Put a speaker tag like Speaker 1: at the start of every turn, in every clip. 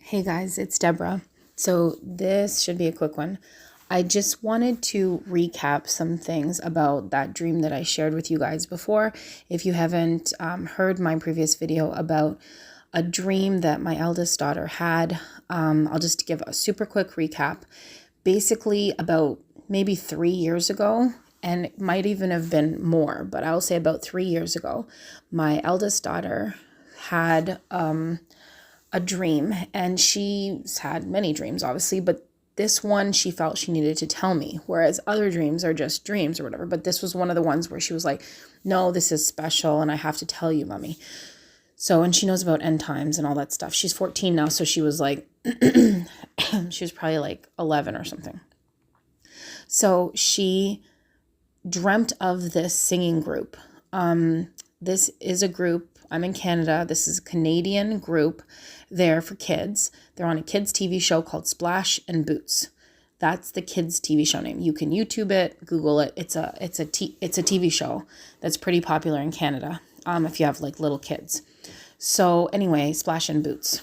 Speaker 1: Hey guys, it's Deborah. So this should be a quick one. I just wanted to recap some things about that dream that I shared with you guys before. If you haven't heard my previous video about a dream that my eldest daughter had, I'll just give a super quick recap. Basically, about maybe 3 years ago, and it might even have been more, but I'll say about 3 years ago, my eldest daughter had a dream, and she's had many dreams obviously, but this one she felt she needed to tell me, whereas other dreams are just dreams or whatever. But this was one of the ones where she was like, no, this is special and I have to tell you, mommy. So, and she knows about end times and all that stuff. She's 14 now, so she was like she was probably like 11 or something. So she dreamt of this singing group. This is a group, I'm in Canada, this is a Canadian group. They're for kids. They're on a kids TV show called Splash and Boots. That's the kids TV show name. You can YouTube it, Google it. It's a TV show that's pretty popular in Canada, if you have like little kids. So anyway, Splash and Boots.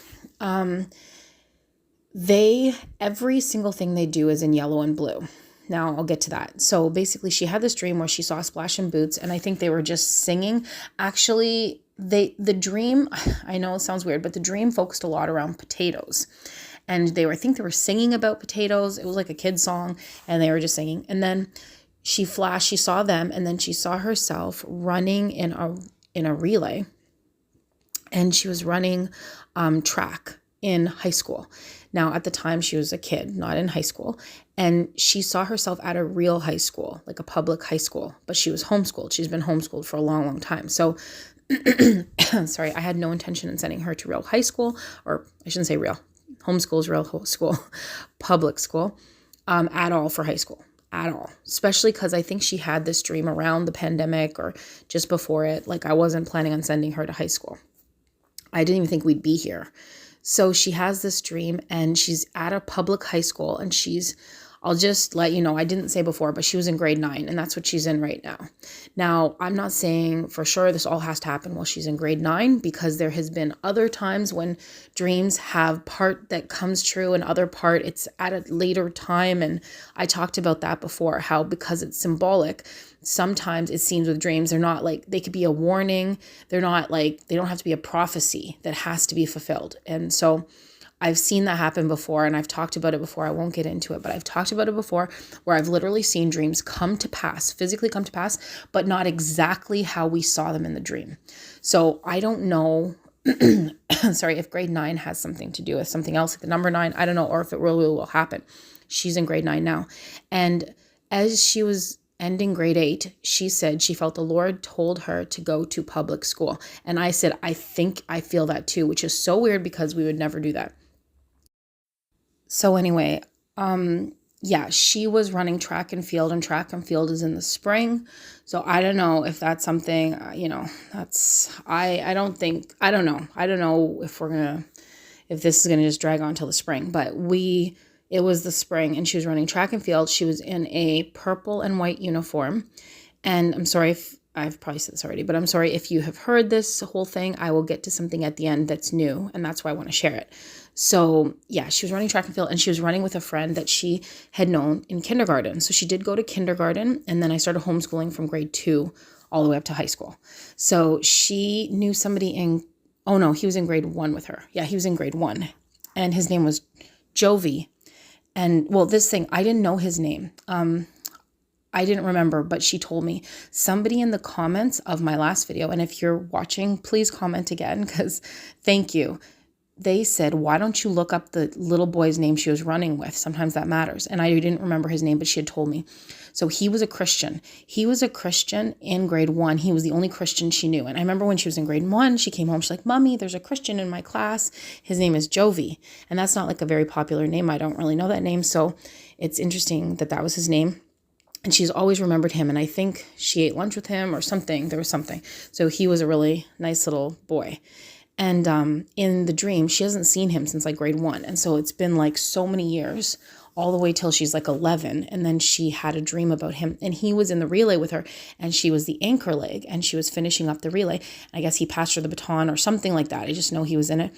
Speaker 1: Every single thing they do is in yellow and blue. Now I'll get to that. So basically she had this dream where she saw Splash and Boots, and I think they were just singing. Actually, the dream, I know it sounds weird, but the dream focused a lot around potatoes. And I think they were singing about potatoes. It was like a kid's song, and they were just singing. And then she saw them, and then she saw herself running in a relay. And she was running track in high school. Now, at the time, she was a kid, not in high school, and she saw herself at a real high school, like a public high school, but she was homeschooled. She's been homeschooled for a long, long time. So, sorry, I had no intention in sending her to real high school, or I shouldn't say real. Homeschool is real school, public school, at all for high school, at all. Especially because I think she had this dream around the pandemic or just before it. Like, I wasn't planning on sending her to high school. I didn't even think we'd be here. So she has this dream, and she's at a public high school, and I'll just let you know, I didn't say before, but she was in grade 9, and that's what she's in right now. Now, I'm not saying for sure this all has to happen while she's in grade 9, because there has been other times when dreams have part that comes true and other part it's at a later time. And I talked about that before, how because it's symbolic, sometimes it seems with dreams, they're not like, they could be a warning. They're not like, they don't have to be a prophecy that has to be fulfilled. And so I've seen that happen before, and I've talked about it before. I won't get into it, but I've talked about it before, where I've literally seen dreams come to pass, physically come to pass, but not exactly how we saw them in the dream. So I don't know, sorry, if grade 9 has something to do with something else, like the number 9, I don't know, or if it really will happen. She's in grade 9 now. And as she was ending grade 8, she said she felt the Lord told her to go to public school. And I said, I think I feel that too, which is so weird because we would never do that. So anyway, yeah, she was running track and field is in the spring. So I don't know if that's something, I don't know. I don't know if this is going to just drag on till the spring, but it was the spring, and she was running track and field. She was in a purple and white uniform. And I'm sorry if I've probably said this already, but I'm sorry if you have heard this whole thing. I will get to something at the end that's new, and that's why I want to share it. So yeah, she was running track and field, and she was running with a friend that she had known in kindergarten. So she did go to kindergarten, and then I started homeschooling from grade 2 all the way up to high school. So she knew somebody he was in grade 1 with her. Yeah, he was in grade 1, and his name was Jovi. And well, this thing, I didn't know his name. I didn't remember, but she told me. Somebody in the comments of my last video, and if you're watching, please comment again, because thank you. They said, why don't you look up the little boy's name she was running with? Sometimes that matters. And I didn't remember his name, but she had told me. So he was a Christian. He was a Christian in grade 1. He was the only Christian she knew. And I remember when she was in grade 1, she came home, she's like, Mommy, there's a Christian in my class. His name is Jovi. And that's not like a very popular name. I don't really know that name. So it's interesting that was his name. And she's always remembered him. And I think she ate lunch with him or something. There was something. So he was a really nice little boy. And in the dream, she hasn't seen him since like grade 1. And so it's been like so many years, all the way till she's like 11. And then she had a dream about him. And he was in the relay with her. And she was the anchor leg. And she was finishing up the relay. I guess he passed her the baton or something like that. I just know he was in it.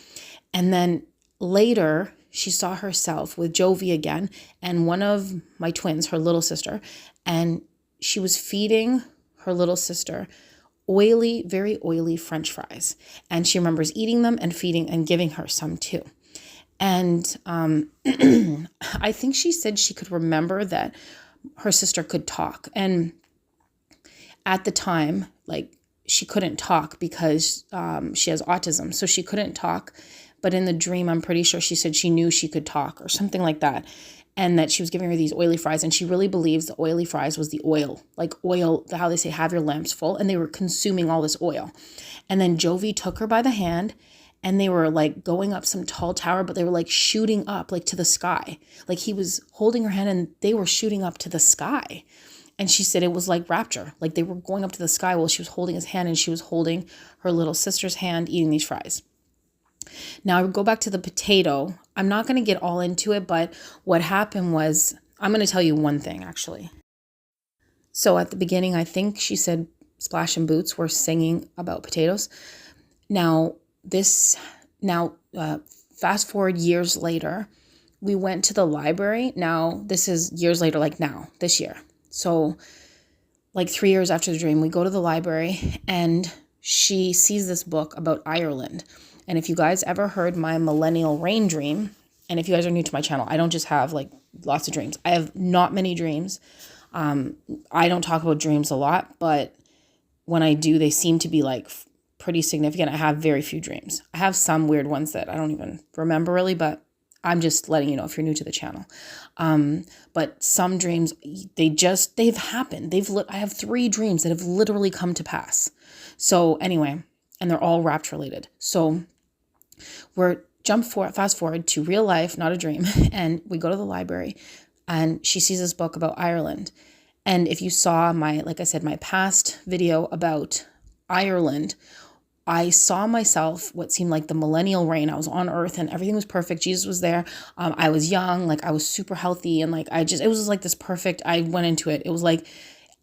Speaker 1: And then Later, she saw herself with Jovi again and one of my twins, her little sister, and she was feeding her little sister oily, very oily French fries. And she remembers eating them and feeding and giving her some too. And I think she said she could remember that her sister could talk. And at the time, like, she couldn't talk because she has autism. So she couldn't talk. But in the dream, I'm pretty sure she said she knew she could talk or something like that. And that she was giving her these oily fries. And she really believes the oily fries was the oil. Like oil, how they say, have your lamps full. And they were consuming all this oil. And then Jovi took her by the hand. And they were like going up some tall tower. But they were like shooting up like to the sky. Like he was holding her hand and they were shooting up to the sky. And she said it was like rapture. Like they were going up to the sky while she was holding his hand. And she was holding her little sister's hand eating these fries. Now, I would go back to the potato. I'm not going to get all into it, but what happened was, I'm going to tell you one thing, actually. So at the beginning, I think she said Splash and Boots were singing about potatoes. Now, fast forward years later, we went to the library. Now, this is years later, like now, this year. So like 3 years after the dream, we go to the library and she sees this book about Ireland. And if you guys ever heard my millennial rain dream, and if you guys are new to my channel, I don't just have like lots of dreams. I have not many dreams. I don't talk about dreams a lot, but when I do, they seem to be like pretty significant. I have very few dreams. I have some weird ones that I don't even remember really, but I'm just letting you know if you're new to the channel. But some dreams, they've happened. I have 3 dreams that have literally come to pass. So anyway, and they're all rapture related. So we're fast forward to real life, not a dream. And we go to the library and she sees this book about Ireland. And if you saw like I said, my past video about Ireland, I saw myself what seemed like the millennial reign. I was on earth and everything was perfect. Jesus was there. I was young, like I was super healthy. And like, it was just like this perfect, I went into it. It was like,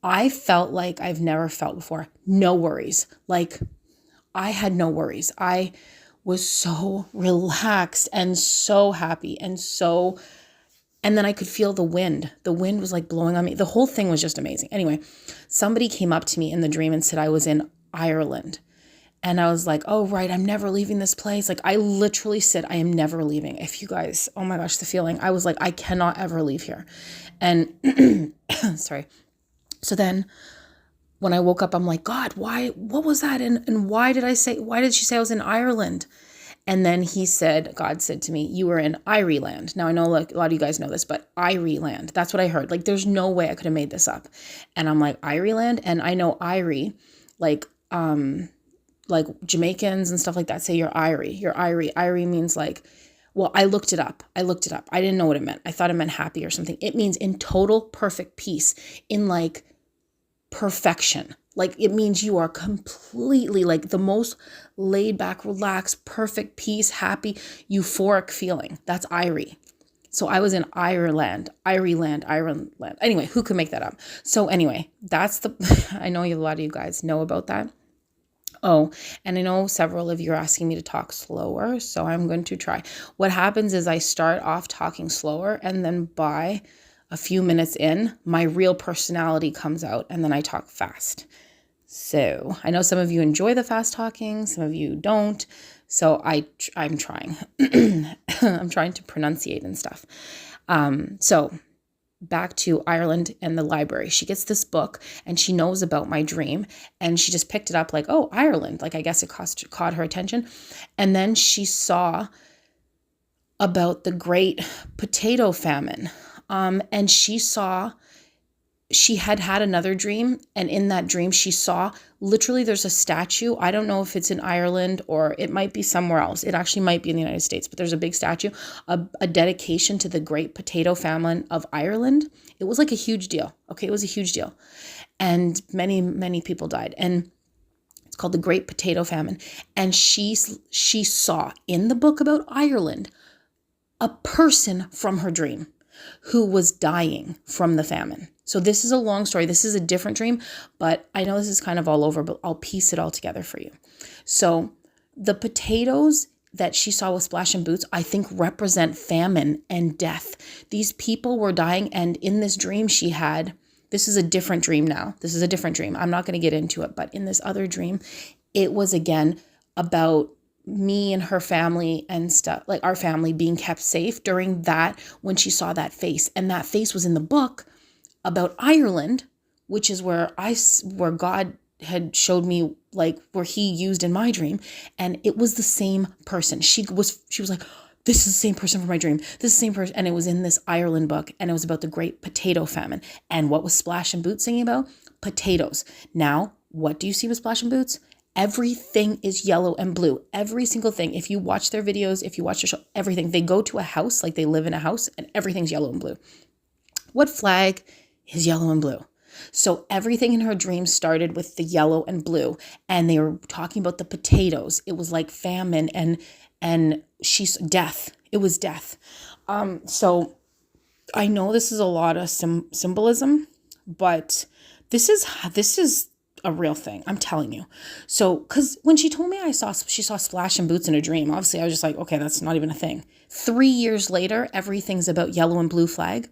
Speaker 1: I felt like I've never felt before. No worries. Like I had no worries. I was so relaxed and so happy and then I could feel the wind. The wind was like blowing on me. The whole thing was just amazing. Anyway, somebody came up to me in the dream and said I was in Ireland. And I was like, oh, right, I'm never leaving this place. Like I literally said, I am never leaving. If you guys, oh my gosh, the feeling. I was like, I cannot ever leave here. And sorry. So then when I woke up, I'm like, God, what was that? And why did she say I was in Ireland? And then God said to me, you were in Irie land. Now I know like a lot of you guys know this, but Irie land, that's what I heard. Like there's no way I could have made this up. And I'm like, Irie land. And I know Irie, like Jamaicans and stuff like that say you're Irie. Irie means like, well, I looked it up. I didn't know what it meant. I thought it meant happy or something. It means in total perfect peace, in like perfection. Like it means you are completely like the most laid back, relaxed, perfect peace, happy, euphoric feeling. That's Irie. So I was in Ireland. Anyway, who could make that up? So anyway, I know a lot of you guys know about that. Oh, and I know several of you are asking me to talk slower, so I'm going to try. What happens is I start off talking slower, and then by a few minutes in, my real personality comes out, and then I talk fast. So I know some of you enjoy the fast talking, some of you don't. So I'm trying. I'm trying to pronunciate and stuff. So back to Ireland and the library. She gets this book and she knows about my dream and she just picked it up like, oh, Ireland. Like, I guess it caught her attention. And then she saw about the great potato famine. And she had another dream. And in that dream, she saw literally there's a statue. I don't know if it's in Ireland or it might be somewhere else. It actually might be in the United States, but there's a big statue, a dedication to the great potato famine of Ireland. It was like a huge deal. Okay. It was a huge deal. And many, many people died. And it's called the Great Potato Famine. And she saw in the book about Ireland, a person from her dream who was dying from the famine. So this is a long story. This is a different dream, but I know this is kind of all over, but I'll piece it all together for you. So the potatoes that she saw with splashing boots, I think represent famine and death. These people were dying, and in this dream she had, this is a different dream now. This is a different dream. I'm not going to get into it, but in this other dream, it was again about me and her family and stuff, like our family being kept safe during that, when she saw that face. And that face was in the book about Ireland, which is where God had showed me, like where he used in my dream. And it was the same person. She was like, this is the same person from my dream. This is the same person. And it was in this Ireland book, and it was about the great potato famine. And what was Splash and Boots singing about? Potatoes. Now, what do you see with Splash and Boots? Everything is yellow and blue. Every single thing. If you watch their videos, if you watch their show, everything. They go to a house, like they live in a house, and everything's yellow and blue. What flag is yellow and blue? So everything in her dream started with the yellow and blue, and they were talking about the potatoes. It was like famine and she's death. It was death. So I know this is a lot of symbolism, but this is a real thing. I'm telling you. So, because when she told me she saw Splash and Boots in a dream, obviously I was just like, okay, that's not even a thing. 3 years later, everything's about yellow and blue flag.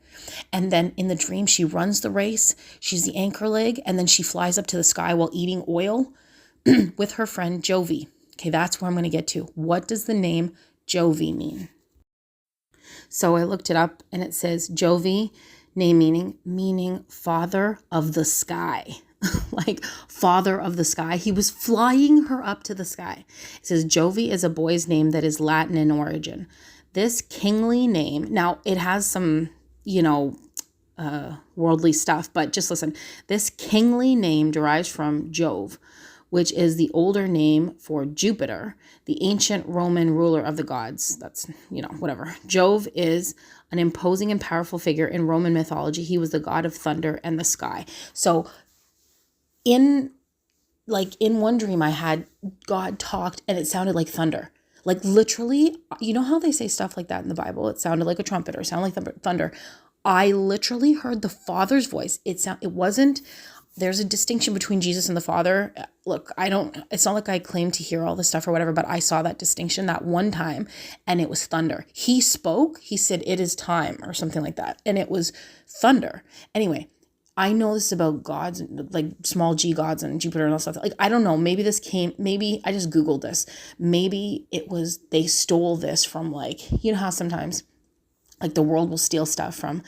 Speaker 1: And then in the dream, she runs the race. She's the anchor leg. And then she flies up to the sky while eating oil with her friend Jovi. Okay, that's where I'm going to get to. What does the name Jovi mean? So I looked it up, and it says Jovi, name meaning father of the sky. Like father of the sky. He was flying her up to the sky. It says Jovi is a boy's name that is Latin in origin. This kingly name, now it has some, worldly stuff, but just listen. This kingly name derives from Jove, which is the older name for Jupiter, the ancient Roman ruler of the gods. That's, whatever. Jove is an imposing and powerful figure in Roman mythology. He was the god of thunder and the sky. So in one dream I had, God talked and it sounded like thunder. Like literally, you know how they say stuff like that in the Bible? It sounded like a trumpet or sounded like thunder. I literally heard the Father's voice. There's a distinction between Jesus and the Father. Look, it's not like I claim to hear all this stuff or whatever, but I saw that distinction that one time, and it was thunder. He spoke, he said, "It is time," or something like that. And it was thunder. Anyway, I know this is about gods, like small g gods and Jupiter and all stuff. Like, I don't know. Maybe I just Googled this. Maybe they stole this from, like, you know how sometimes like the world will steal stuff from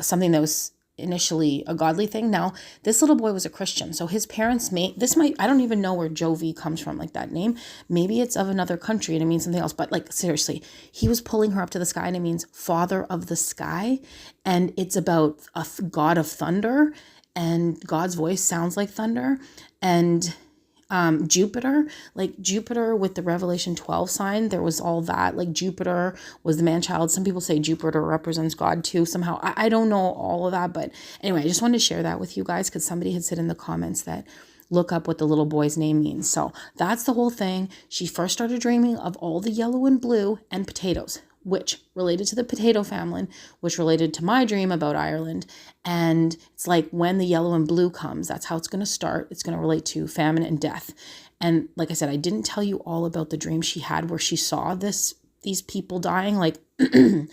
Speaker 1: something that was initially a godly thing. Now, this little boy was a Christian. So his parents I don't even know where Jovi comes from, like that name. Maybe it's of another country and it means something else. But like, seriously, he was pulling her up to the sky and it means father of the sky. And it's about a god of thunder, and God's voice sounds like thunder. And Jupiter with the Revelation 12 sign, there was all that, like Jupiter was the man-child. Some people say Jupiter represents God too somehow. I don't know all of that, but anyway, I just wanted to share that with you guys because somebody had said in the comments that look up what the little boy's name means. So that's the whole thing. She first started dreaming of all the yellow and blue and potatoes, which related to the potato famine, which related to my dream about Ireland. And it's like when the yellow and blue comes, that's how it's going to start. It's going to relate to famine and death. And like I said, I didn't tell you all about the dream she had where she saw these people dying. Like, I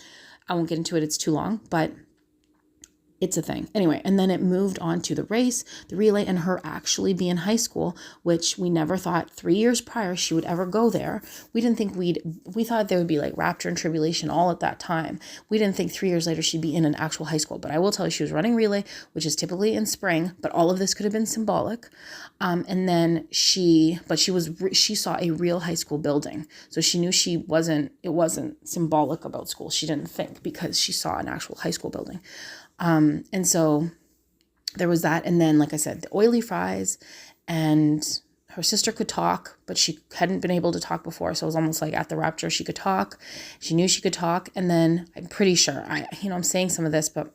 Speaker 1: won't get into it. It's too long, but it's a thing. Anyway, and then it moved on to the race, the relay, and her actually be in high school, which we never thought 3 years prior she would ever go there. We didn't think we thought there would be like rapture and tribulation all at that time. We didn't think 3 years later she'd be in an actual high school. But I will tell you, she was running relay, which is typically in spring, but all of this could have been symbolic. And then she saw a real high school building. So she knew it wasn't symbolic about school. She didn't think, because she saw an actual high school building. And so there was that. And then, like I said, the oily fries, and her sister could talk, but she hadn't been able to talk before. So it was almost like at the rapture, she could talk. She knew she could talk. And then I'm pretty sure I'm saying some of this, but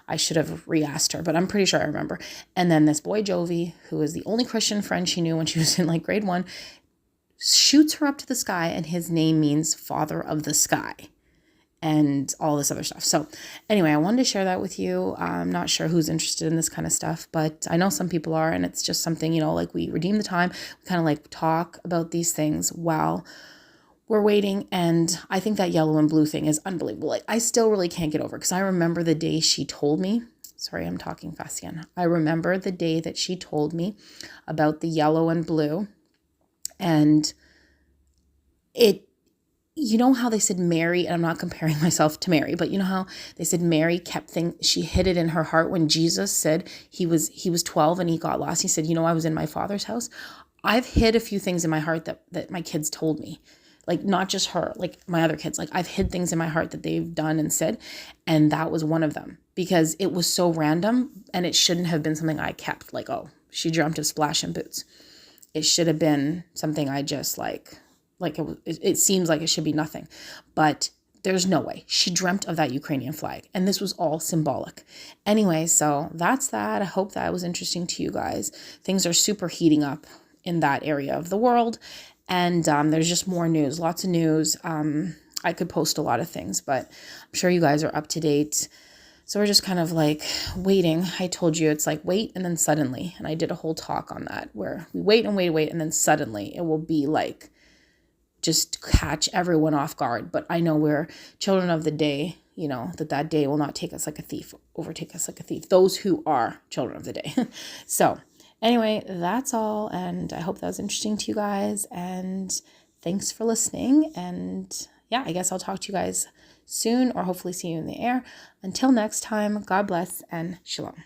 Speaker 1: I should have re-asked her, but I'm pretty sure I remember. And then this boy, Jovi, who was the only Christian friend she knew when she was in like grade 1, shoots her up to the sky, and his name means father of the sky. And all this other stuff. So anyway, I wanted to share that with you. I'm not sure who's interested in this kind of stuff, but I know some people are, and it's just something, like we redeem the time. We kind of like talk about these things while we're waiting, and I think that yellow and blue thing is unbelievable. Like, I still really can't get over, because I remember the day she told me, sorry, I'm talking fast again. I remember the day that she told me about the yellow and blue, and it, you know how they said Mary, and I'm not comparing myself to Mary, but you know how they said Mary kept things, she hid it in her heart when Jesus said he was 12 and he got lost. He said, I was in my Father's house. I've hid a few things in my heart that my kids told me. Like, not just her, like my other kids. Like, I've hid things in my heart that they've done and said, and that was one of them, because it was so random, and it shouldn't have been something I kept. Like, oh, she dreamt of splashing boots. It should have been something I just like it seems like it should be nothing, but there's no way. She dreamt of that Ukrainian flag, and this was all symbolic. Anyway, so that's that. I hope that was interesting to you guys. Things are super heating up in that area of the world, and there's just more news, lots of news. I could post a lot of things, but I'm sure you guys are up to date. So we're just kind of like waiting. I told you it's like wait and then suddenly, and I did a whole talk on that, where we wait and wait, and then suddenly it will be like just catch everyone off guard. But I know we're children of the day, that day will not take us like a thief, overtake us like a thief, those who are children of the day. So anyway, that's all. And I hope that was interesting to you guys. And thanks for listening. And yeah, I guess I'll talk to you guys soon, or hopefully see you in the air. Until next time, God bless and shalom.